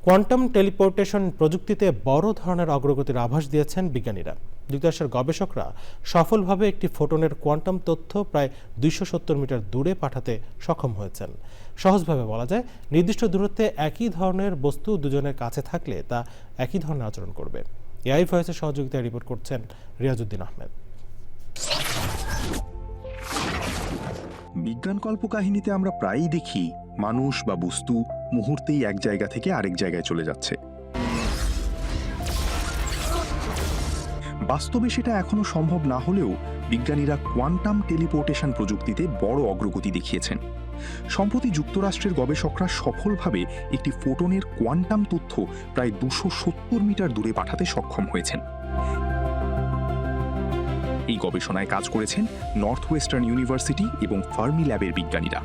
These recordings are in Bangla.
কোয়ান্টাম টেলিপোর্টেশন প্রযুক্তিতে বড় ধরনের অগ্রগতির আভাস দিয়েছেন বিজ্ঞানীরা। যুক্তরাষ্ট্রের গবেষকরা সফলভাবে একটি ফোটনের কোয়ান্টাম তথ্য প্রায় 270 মিটার দূরে পাঠাতে সক্ষম হয়েছেন। সহজভাবে বলা যায়, নির্দিষ্ট দূরত্বে একই ধরনের বস্তু দুজনের কাছে থাকলে তা একই ধরনের আচরণ করবে। এআই ভয়েসের সহযোগিতায় রিপোর্ট করছেন রিয়াজউদ্দিন আহমেদ। বিজ্ঞান কল্পকাহিনীতে আমরা প্রায়ই দেখি মানুষ বা বস্তু মুহূর্তেই এক জায়গা থেকে আরেক জায়গায় চলে যাচ্ছে। বাস্তবে সেটা এখনো সম্ভব না হলেও বিজ্ঞানীরা কোয়ান্টাম টেলিপোর্টেশন প্রযুক্তিতে বড় অগ্রগতি দেখিয়েছেন। সম্প্রতি যুক্তরাষ্ট্রের গবেষকরা সফলভাবে একটি ফোটনের কোয়ান্টাম তথ্য প্রায় 270 মিটার দূরে পাঠাতে সক্ষম হয়েছেন। এই গবেষণায় কাজ করেছেন নর্থ ওয়েস্টার্ন ইউনিভার্সিটি এবং ফার্মি ল্যাবের বিজ্ঞানীরা।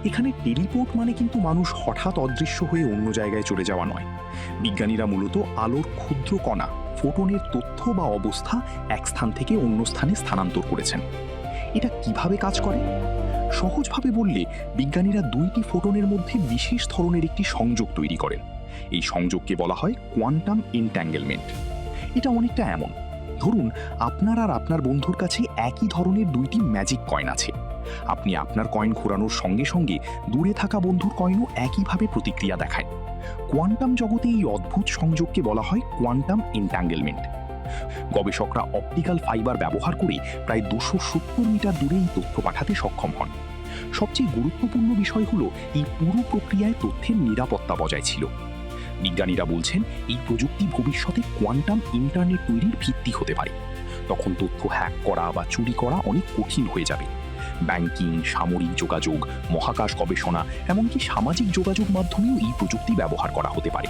এখানে টেলিপোর্ট মানে কিন্তু মানুষ হঠাৎ অদৃশ্য হয়ে অন্য জায়গায় চলে যাওয়া নয়। বিজ্ঞানীরা মূলত আলোর ক্ষুদ্র কণা ফোটনের তথ্য বা অবস্থা এক স্থান থেকে অন্য স্থানে স্থানান্তর করেছেন। এটা কিভাবে কাজ করে? সহজভাবে বললে বিজ্ঞানীরা দুইটি ফোটনের মধ্যে বিশেষ ধরনের একটি সংযোগ তৈরি করেন। এই সংযোগকে বলা হয় কোয়ান্টাম এনট্যাঙ্গেলমেন্ট। এটা অনেকটা এমন, ধরুন আপনার আর আপনার বন্ধুর কাছে একই ধরনের দুইটি ম্যাজিক কয়েন আছে। আপনি আপনার কয়েন ঘোরানোর সঙ্গে সঙ্গে দূরে থাকা বন্ধুর কয়েনও একইভাবে প্রতিক্রিয়া দেখায়। কোয়ান্টাম জগতে এই অদ্ভুত সংযোগকে বলা হয় কোয়ান্টাম এনট্যাঙ্গেলমেন্ট। গবেষকরা অপটিক্যাল ফাইবার ব্যবহার করে প্রায় 270 মিটার দূরে এই তথ্য পাঠাতে সক্ষম হন। সবচেয়ে গুরুত্বপূর্ণ বিষয় হলো এই পুরো প্রক্রিয়ায় তথ্যের নিরাপত্তা বজায় ছিল। বিজ্ঞানীরা বলছেন এই প্রযুক্তি ভবিষ্যতে কোয়ান্টাম ইন্টারনেট তৈরির ভিত্তি হতে পারে। তখন তথ্য হ্যাক করা বা চুরি করা অনেক কঠিন হয়ে যাবে। ব্যাংকিং, সামরিক যোগাযোগ, মহাকাশ গবেষণা, এমনকি সামাজিক যোগাযোগ মাধ্যমেও এই প্রযুক্তি ব্যবহার করা হতে পারে।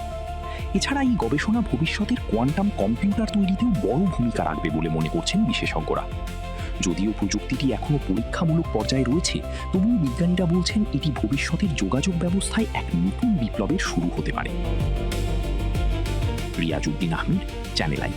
এছাড়া এই গবেষণা ভবিষ্যতের কোয়ান্টাম কম্পিউটার তৈরিতেও বড় ভূমিকা রাখবে বলে মনে করছেন বিশেষজ্ঞরা। যদিও প্রযুক্তিটি এখনো পরীক্ষামূলক পর্যায়ে রয়েছে, তবুও বিজ্ঞানীরা বলছেন এটি ভবিষ্যতের যোগাযোগ ব্যবস্থায় এক নতুন বিপ্লবের শুরু হতে পারে। Riazuddin Ahmed, channel I.